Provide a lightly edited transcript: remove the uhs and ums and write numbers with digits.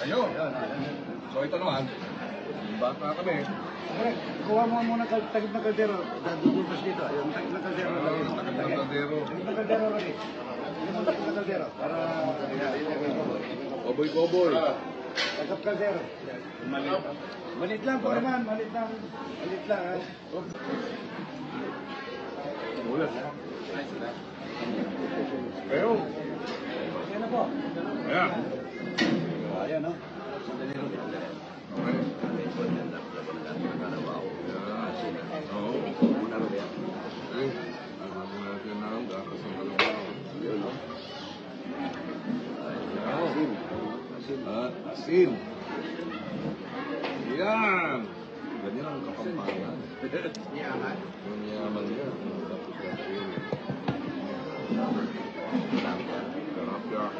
Ayun. So ito naman, bata kami. Kuha mo muna tagip na kaldero. Dudubas dito. Yung tagip na kaldero. Takip ng kaldero. Tagip na kaldero lagi. Yung mo tagip na kaldero. Para... Koboy-koboy. Tagip kaldero. Malit lang po naman. Malit lang. Malit lang ha. Ulat. Ayun. Okay na po. Ayan. Ayan no. Okay. Oo. Okay. Ano natin na ang dakas ng kalabaw. Asin. Yan. Ganyan ang kapampangan. Yung yaman niya. Tapos asin. Sarap yan.